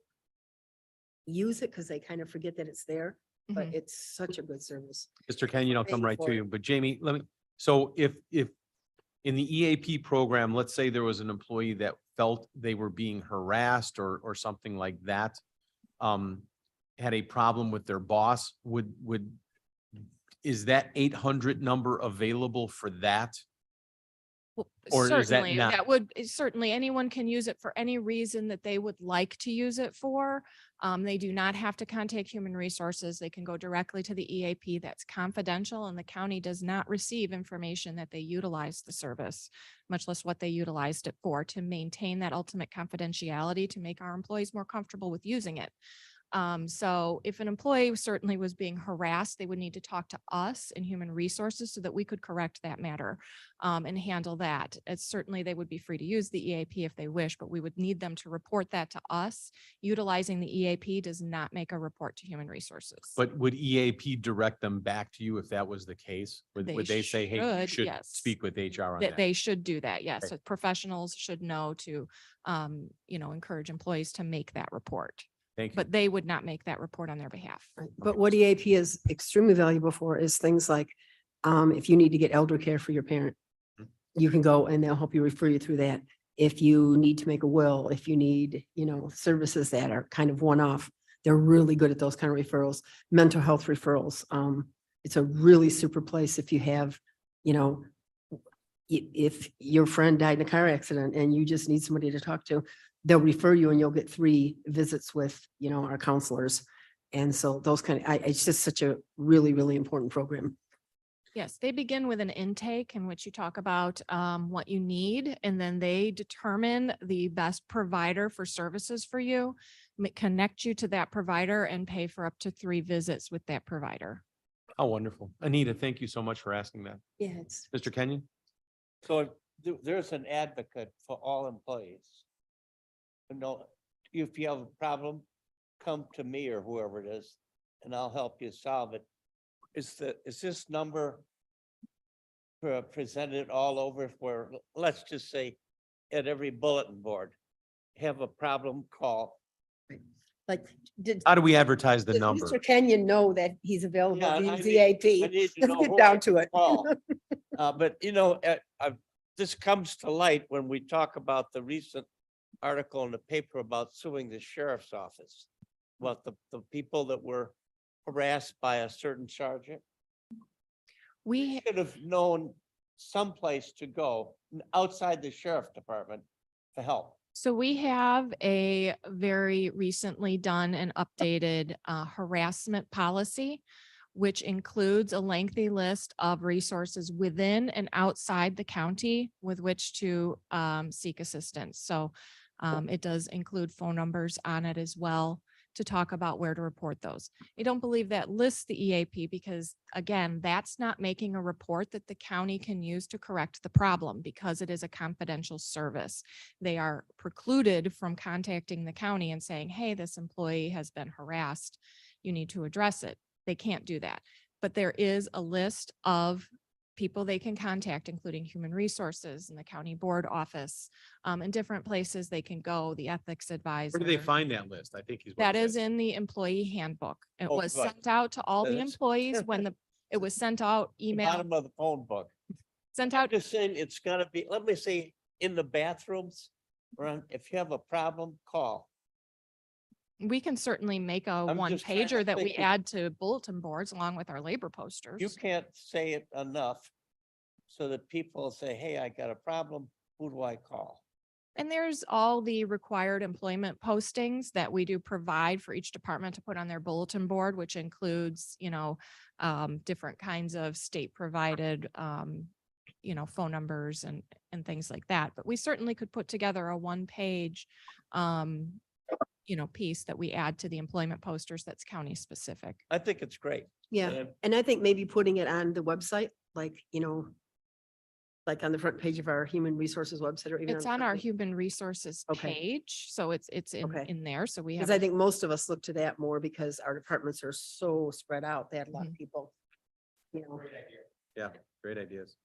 use it because they kind of forget that it's there, but Mhm. it's such a good service. Mr. Kenyon, I'll come Paying right for to it. you, but Jamie, let me, so if in the EAP program, let's say there was an employee that felt they were being harassed or something like that, had a problem with their boss, is that 800 number available for that? Well, Or is that certainly, not- that would, certainly anyone can use it for any reason that they would like to use it for. They do not have to contact human resources. They can go directly to the EAP. That's confidential, and the county does not receive information that they utilize the service, much less what they utilized it for, to maintain that ultimate confidentiality, to make our employees more comfortable with using it. So if an employee certainly was being harassed, they would need to talk to us in human resources so that we could correct that matter and handle that. It's certainly, they would be free to use the EAP if they wish, but we would need them to report that to us. Utilizing the EAP does not make a report to human resources. But would EAP direct them back to you if that was the case? Would They they say, hey, you should, should yes. speak with HR on That that? they should do that, yes. Okay. So professionals should know to, encourage employees to make that report. Thank you. But they would not make that report on their behalf. Right. But what EAP is extremely valuable for is things like, if you need to get elder care for your parent, you can go and they'll help you, refer you through that. If you need to make a will, if you need, services that are kind of one-off, they're really good at those kind of referrals. Mental health referrals. It's a really super place if you have, if your friend died in a car accident and you just need somebody to talk to, they'll refer you and you'll get 3 visits with, our counselors. And so those it's just such a really, really important program. Yes, they begin with an intake in which you talk about what you need, and then they determine the best provider for services for you, connect you to that provider, and pay for up to 3 visits with that provider. Oh, wonderful. Anita, thank you so much for asking that. Yeah, it's. Mr. Kenyon? So there's an advocate for all employees. If you have a problem, come to me or whoever it is, and I'll help you solve it. Is this number presented all over for, let's just say, at every bulletin board? Have a problem, call. Like, did How do we advertise the does number? Mr. Kenyon know that he's available Yeah, via I need ZAP? to Let's know get who down I to it. call. But this comes to light when we talk about the recent article in the paper about suing the sheriff's office. what, the people that were harassed by a certain sergeant? We, Should have known someplace to go outside the sheriff department to help. so we have a very recently done and updated harassment policy, which includes a lengthy list of resources within and outside the county with which to seek assistance. So it does include phone numbers on it as well to talk about where to report those. I don't believe that lists the EAP because again, that's not making a report that the county can use to correct the problem because it is a confidential service. They are precluded from contacting the county and saying, hey, this employee has been harassed. You need to address it. They can't do that. But there is a list of people they can contact, including human resources and the county board office, and different places they can go, the ethics advisor. Where do they find that list? I think he's. That is in the employee handbook. It Oh, was good. sent out to all the That's- employees when it was sent out The email, Bottom of the phone book. sent I'm out. just saying it's gotta be, let me say, in the bathrooms, or if you have a problem, call. We can certainly make a I'm one just trying to pager that we think. add to bulletin boards along with our labor You posters. can't say it enough so that people say, hey, I got a problem. Who do I call? And there's all the required employment postings that we do provide for each department to put on their bulletin board, which includes, different kinds of state provided, phone numbers and things like that. But we certainly could put together a one-page, piece that we add to the employment posters that's county specific. I think it's great. Yeah, And and I think maybe putting it on the website, like, like on the front page of our human resources website or even. It's on our human resources Okay. page, so it's Okay. in there, so we have. Because I think most of us look to that more because our departments are so spread out. They had a lot of Mhm. people. Yeah, great ideas.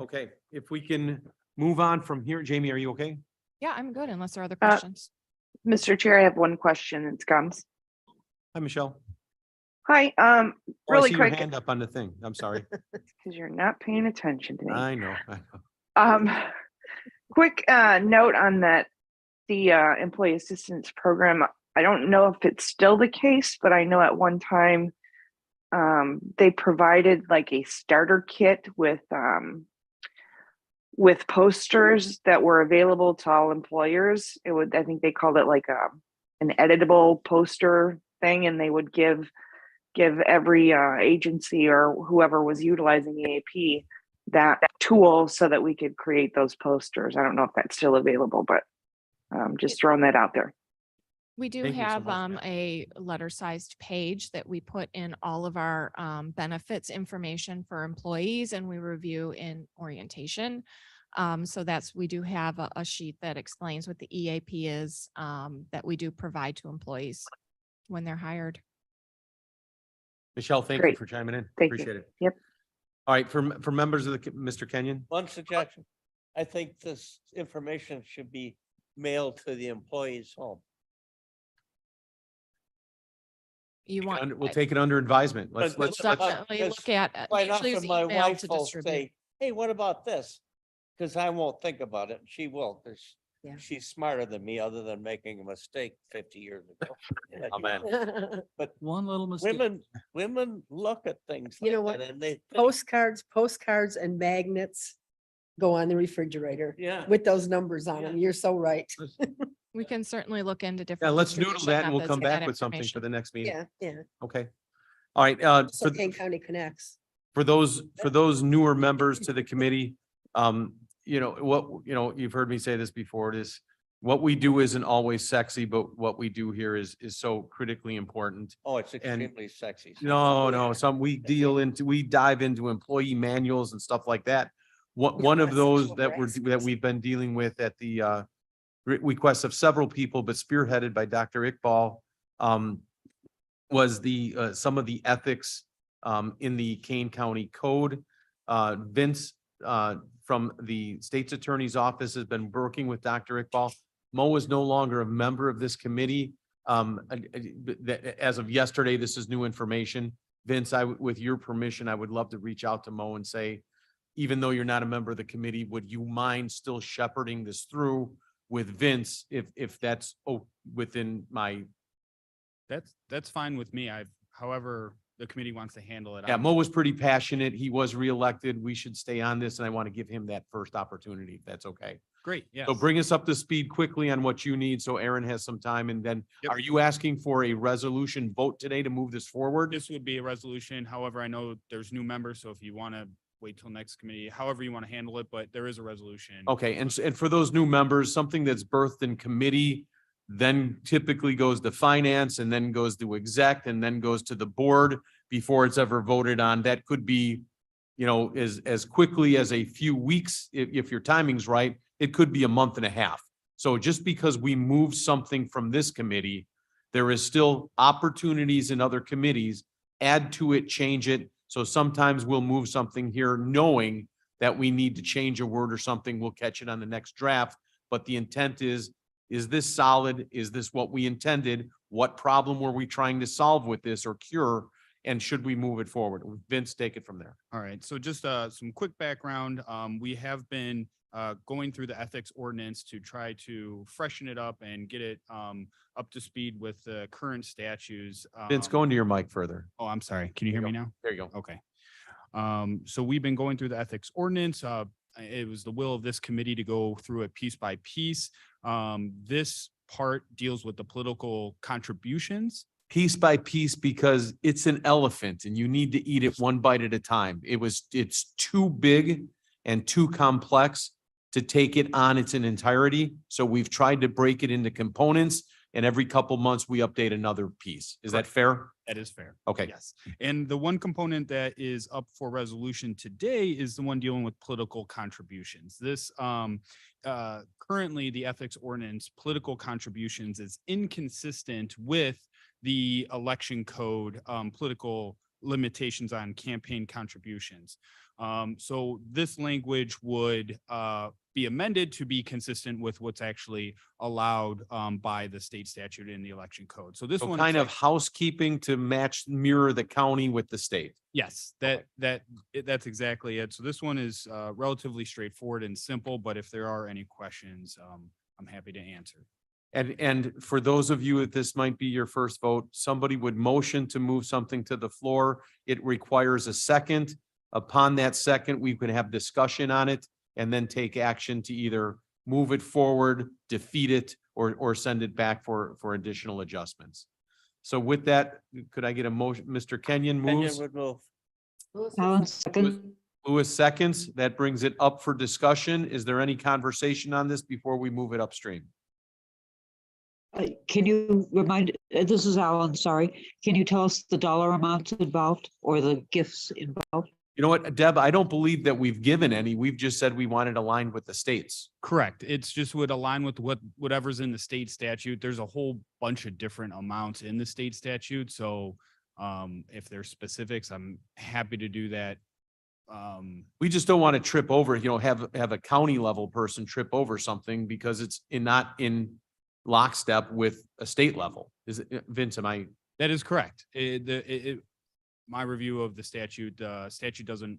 Okay, if we can move on from here, Jamie, are you okay? Yeah, I'm good unless there are other questions. Mr. Chair, I have one question. It comes. Hi, Michelle. Hi, Oh, I really see your quick, hand up on the thing. I'm sorry. because you're not paying attention to me. I know. Um, quick note on that, the employee assistance program. I don't know if it's still the case, but I know at one time they provided like a starter kit with posters that were available to all employers. I think they called it like an editable poster thing, and they would give every agency or whoever was utilizing EAP that tool so that we could create those posters. I don't know if that's still available, but just throwing that out there. We do Thank you so have much, a letter-sized page that we put in all of our benefits information for employees and we review in orientation. So we do have a sheet that explains what the EAP is that we do provide to employees when they're hired. Michelle, thank you Great. for chiming in. Thank you. Appreciate it. Yep. All right, for members of Mr. Kenyon, One suggestion, I think this information should be mailed to the employee's home. You want, we'll take it under advisement. Let's, But- let's, but- definitely because look at, Quite usually often it's my email wife to will distribute. say, hey, what about this? Because I won't think about it, and she will, because Yeah. she's smarter than me, other than making a mistake 50 years ago. Amen. But One little mistake. women look at things You know like what? that, and they think, Postcards and magnets go on the refrigerator yeah. with those numbers on them. Yeah. You're so right. We can certainly look into yeah, different. let's noodle distribution that and we'll methods come to get back with something for information. the next meeting. Yeah, yeah. Okay. All right, So Kane County connects. for those newer members to the committee, you've heard me say this before, it is what we do isn't always sexy, but what we do here is so critically important. Oh, it's extremely sexy. No, we dive into employee manuals and stuff like that. One of those that we've been dealing with at the request of several people, but spearheaded by Dr. Iqbal, was some of the ethics in the Kane County Code. Vince from the State's Attorney's Office has been working with Dr. Iqbal. Mo is no longer a member of this committee. As of yesterday, this is new information. Vince, with your permission, I would love to reach out to Mo and say, even though you're not a member of the committee, would you mind still shepherding this through with Vince if that's within my, That's fine with me. However, the committee wants to handle it. yeah, Mo was pretty passionate. He was reelected. We should stay on this and I want to give him that first opportunity, if that's okay. Great, yes. So bring us up to speed quickly on what you need so Aaron has some time. And then Yep. are you asking for a resolution vote today to move this forward? This would be a resolution. However, I know there's new members, so if you want to wait till next committee, however you want to handle it, but there is a resolution. Okay, and for those new members, something that's birthed in committee, then typically goes to finance and then goes to exec and then goes to the board before it's ever voted on. That could be, as quickly as a few weeks, if your timing's right, it could be a month and a half. So just because we move something from this committee, there is still opportunities in other committees, add to it, change it. So sometimes we'll move something here knowing that we need to change a word or something. We'll catch it on the next draft. But the intent is this solid? Is this what we intended? What problem were we trying to solve with this or cure? And should we move it forward? Vince, take it from there. All right, so just some quick background. We have been going through the ethics ordinance to try to freshen it up and get it up to speed with the current statutes. Vince, go into your mic further. Oh, I'm sorry. Can you hear me now? There you go. Okay. So we've been going through the ethics ordinance. It was the will of this committee to go through it piece by piece. This part deals with the political contributions. Piece by piece, because it's an elephant and you need to eat it one bite at a time. It's too big and too complex to take it on its entirety. So we've tried to break it into components and every couple months we update another piece. Is that fair? That is fair. Okay. Yes. And the one component that is up for resolution today is the one dealing with political contributions. This currently the ethics ordinance, political contributions is inconsistent with the election code, political limitations on campaign contributions. So this language would be amended to be consistent with what's actually allowed by the state statute in the election code. So this So one kind of housekeeping to mirror the county with the state. yes, that's exactly it. So this one is relatively straightforward and simple, but if there are any questions, I'm happy to answer. And for those of you that this might be your first vote, somebody would motion to move something to the floor. It requires a second. Upon that second, we could have discussion on it and then take action to either move it forward, defeat it, or send it back for additional adjustments. So with that, could I get a motion? Mr. Kenyon moves. Kenyon would move. Alan, second. Lewis seconds. That brings it up for discussion. Is there any conversation on this before we move it upstream? Can you remind, this is Alan, sorry. Can you tell us the dollar amounts involved or the gifts involved? You know what, Deb, I don't believe that we've given any. We've just said we want it aligned with the states. Correct. It's just would align with whatever's in the state statute. There's a whole bunch of different amounts in the state statute. So if there's specifics, I'm happy to do that. We just don't want to trip over, have a county level person trip over something because it's not in lockstep with a state level. Is it, Vince, am I? That is correct. My review of the statute doesn't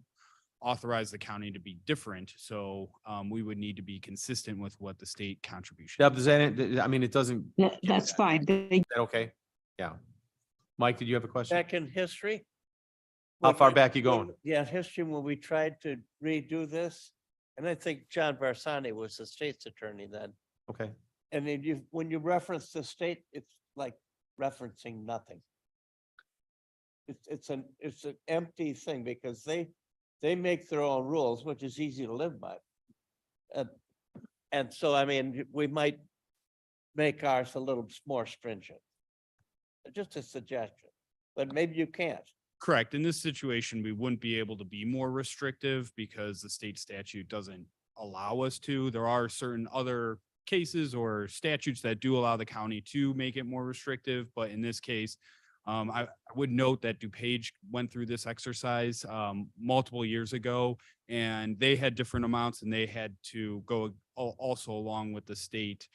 authorize the county to be different. So we would need to be consistent with what the state contribution. Deb, does that, I mean, it doesn't. That's fine. Is that okay? Yeah. Mike, did you have a question? Back in history. How when far we- back you going? Yeah, history when we tried to redo this, and I think John Barsani was the state's attorney then. Okay. And then when you reference the state, it's like referencing nothing. It's an empty thing because they make their own rules, which is easy to live by. And so, I mean, we might make ours a little more stringent. Just a suggestion, but maybe you can't. Correct. In this situation, we wouldn't be able to be more restrictive because the state statute doesn't allow us to. There are certain other cases or statutes that do allow the county to make it more restrictive, but in this case, I would note that DuPage went through this exercise multiple years ago, and they had different amounts, and they had to go also along with the state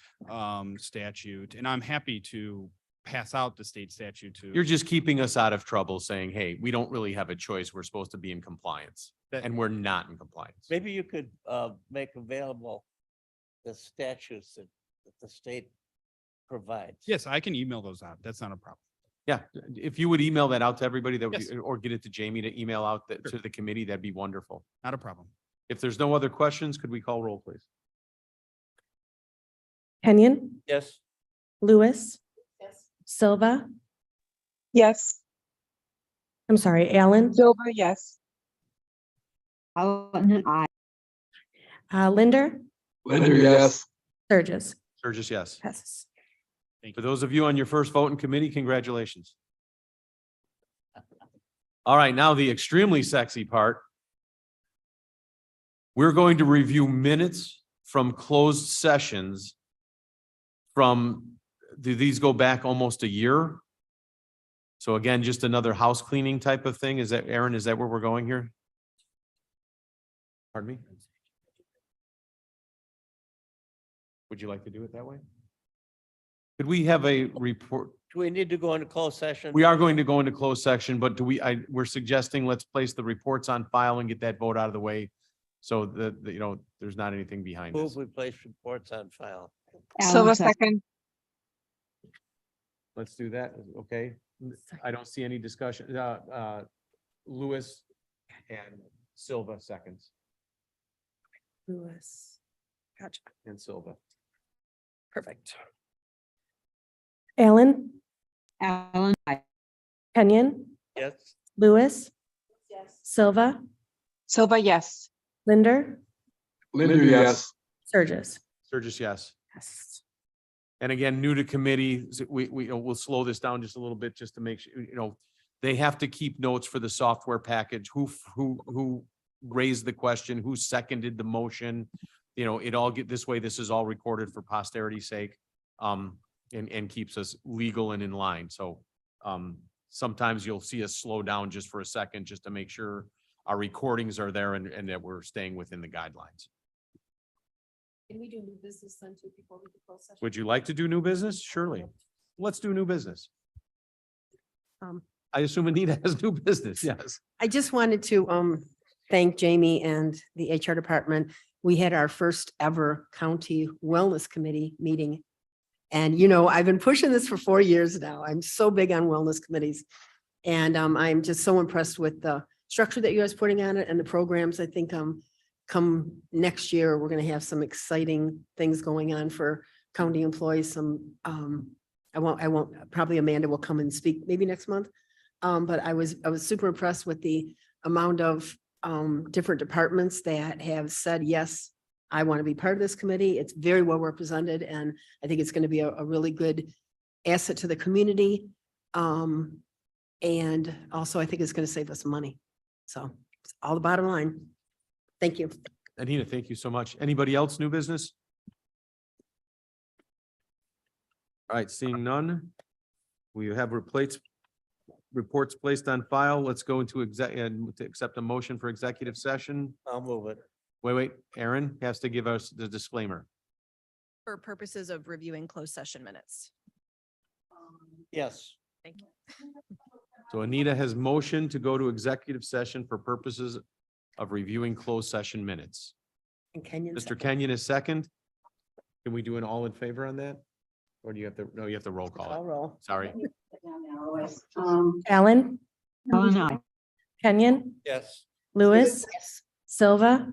statute. And I'm happy to pass out the state statute to. You're just keeping us out of trouble saying, hey, we don't really have a choice. We're supposed to be in compliance and we're not in compliance. Maybe you could make available the statutes that that the state provides. Yes, I can email those out. That's not a problem. Yeah, if you would email that out to everybody, that would Yes. be, or get it to Jamie to email out Sure. to the committee, that'd be wonderful. Not a problem. If there's no other questions, could we call roll, please? Kenyon, Yes, Lewis. Silva, Yes. I'm sorry, Allen, Silva, yes. Allen, I. Linder, Linder, yes. Sturgis. Sturgis, yes. Passes. For those of you on your first vote in committee, congratulations. All right, now the extremely sexy part. We're going to review minutes from closed sessions do these go back almost a year? So again, just another house cleaning type of thing. Is that, Aaron, is that where we're going here? Pardon me? Would you like to do it that way? Could we have a report? do we need to go into closed session? We are going to go into closed section, but we're suggesting let's place the reports on file and get that vote out of the way. So that, you know, there's not anything behind Move, us. we place reports on file. Silva, second. Let's do that, okay? I don't see any discussion. Lewis and Silva seconds, Lewis. Gotcha. and Silva. Perfect. Allen, Allen, I. Kenyon, Yes, Lewis. Silva, Silva, yes. Linder, Linder, yes. Sturgis. Sturgis, yes. Passes. And again, new to committee, we'll slow this down just a little bit just to make sure, you know, they have to keep notes for the software package, who raised the question, who seconded the motion. You know, this way, this is all recorded for posterity's sake. And keeps us legal and in line. So sometimes you'll see us slow down just for a second, just to make sure our recordings are there and that we're staying within the guidelines. Can we do new business then too before we close session? Would you like to do new business? Surely. Let's do new business. Um, I assume Anita has new business, yes. I just wanted to thank Jamie and the HR department. We had our first ever county wellness committee meeting. And you know, I've been pushing this for 4 years now. I'm so big on wellness committees. And I'm just so impressed with the structure that you guys are putting on it and the programs. I think come next year, we're going to have some exciting things going on for county employees. I won't, probably Amanda will come and speak maybe next month. But I was super impressed with the amount of different departments that have said, yes, I want to be part of this committee. It's very well represented, and I think it's going to be a really good asset to the community. And also I think it's going to save us money. So it's all the bottom line. Thank you. Anita, thank you so much. Anybody else new business? All right, seeing none. We have reports placed on file. Let's go into to accept a motion for executive session. I'll move it. Wait, Aaron has to give us the disclaimer. For purposes of reviewing closed session minutes. Yes, Thank you. So Anita has motioned to go to executive session for purposes of reviewing closed session minutes. And Kenyon. Mr. Kenyon is second. Can we do an all in favor on that? Or do you have to, no, you have to roll call I'll it. roll. Sorry. Allen, Allen, I. Kenyon, yes. Lewis, Silva,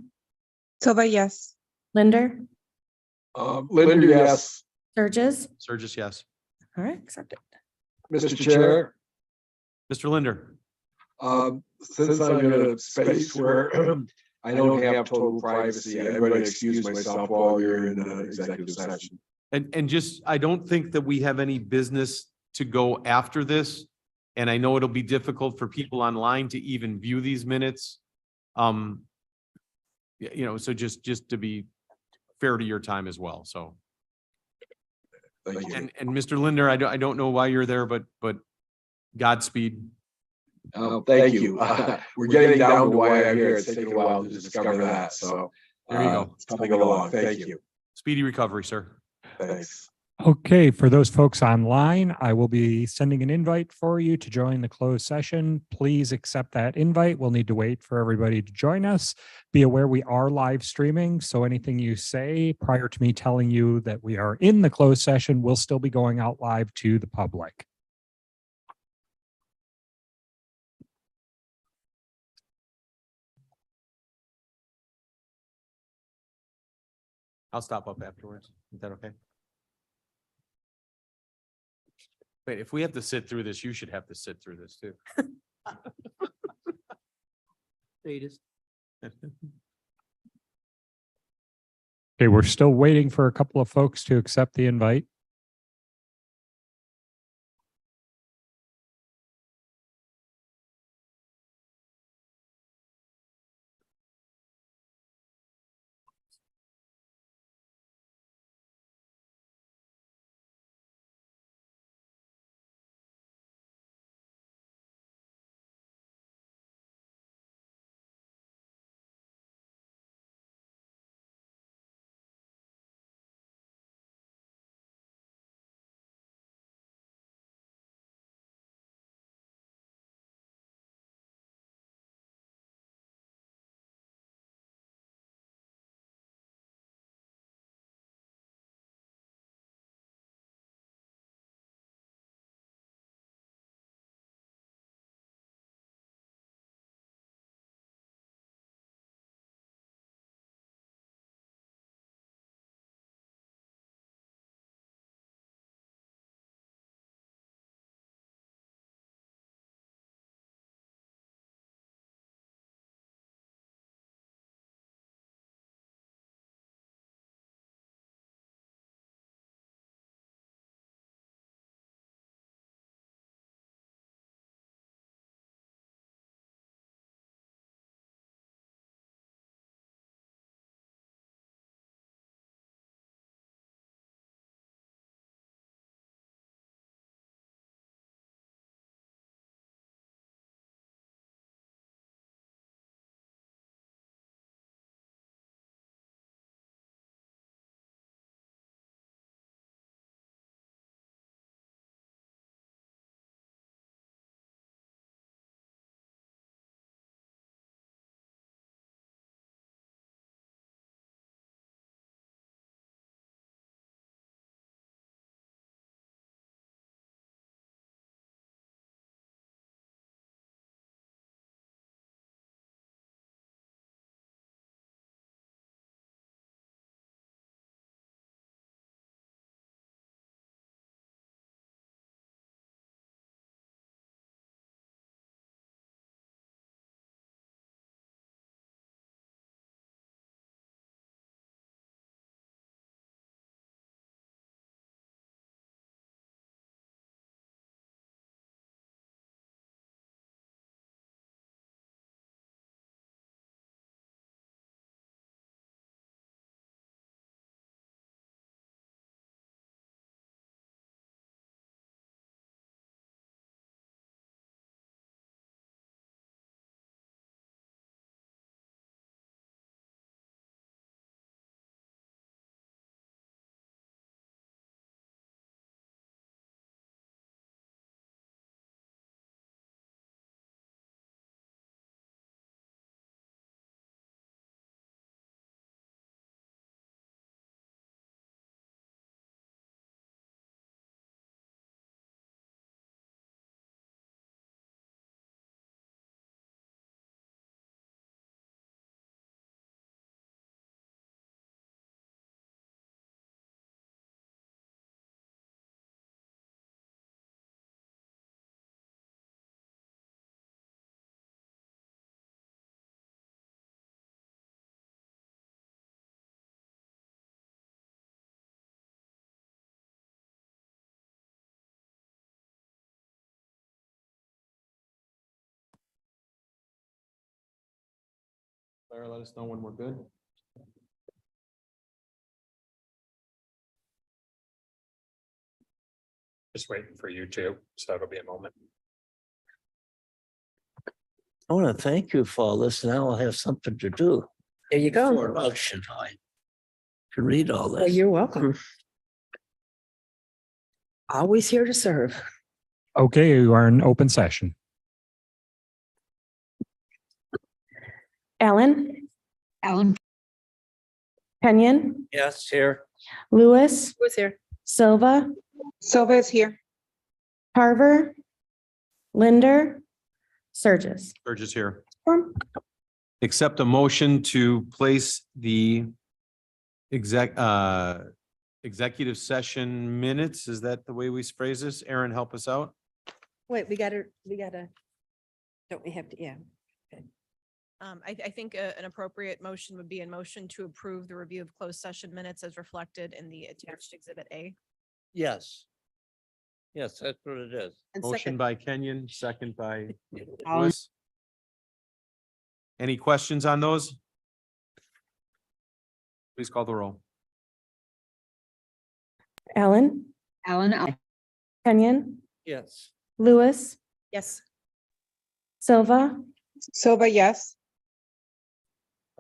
Silva, yes. Linder, Linder, yes. Sturgis. Sturgis, yes. All right, accepted. Mr. Chair, Mr. Linder. since I'm in a space where I don't have total privacy, everybody excuse myself while you're in an executive session. And just, I don't think that we have any business to go after this. And I know it'll be difficult for people online to even view these minutes. You know, so just to be fair to your time as well, so. Thank you. And Mr. Linder, I don't know why you're there, but Godspeed. Thank you. We're getting down to why I'm here. It's taken a while to discover that, so. There you go. It's coming along. Thank you. Speedy recovery, sir. Thanks. Okay, for those folks online, I will be sending an invite for you to join the closed session. Please accept that invite. We'll need to wait for everybody to join us. Be aware we are live streaming, so anything you say prior to me telling you that we are in the closed session will still be going out live to the public. I'll stop up afterwards. Is that okay? Wait, if we have to sit through this, you should have to sit through this too. Status. Okay, we're still waiting for a couple of folks to accept the invite. Claire, let us know when we're good. Just waiting for you too, so it'll be a moment. I want to thank you for all this. Now I'll have something to do. There you go. For election time. To read all Well, this. you're welcome. Always here to serve. Okay, you are in open session. Allen, Alan, Kenyon, Yes, here. Lewis, Who's here? Silva, Silva is here. Carver, Linder, Surges. Burgess here. Accept a motion to place the executive session minutes. Is that the way we phrase this? Aaron, help us out. Wait, we gotta, don't we have to, yeah. I think an appropriate motion would be a motion to approve the review of closed session minutes as reflected in the attached exhibit A. Yes. Yes, that's what it is. And Motion second, by Kenyon, second by Alan. Lewis. Any questions on those? Please call the roll. Allen, Alan, I. Kenyon, Yes. Lewis, yes. Silva, Silva, yes.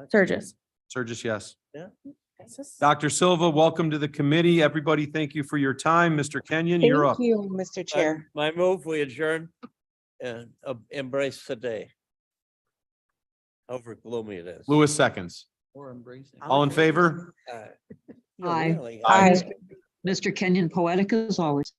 Surges. Surges, yes. Yeah. Dr. Silva, welcome to the committee. Everybody, thank you for your time. Mr. Kenyon, you're up. Thank you, Mr. Chair. My move, we adjourn and embrace the day. However gloomy it is. Lewis seconds. Or embracing. All in favor? Uh, Aye. really, Aye. Mr. Kenyon, poetic as always.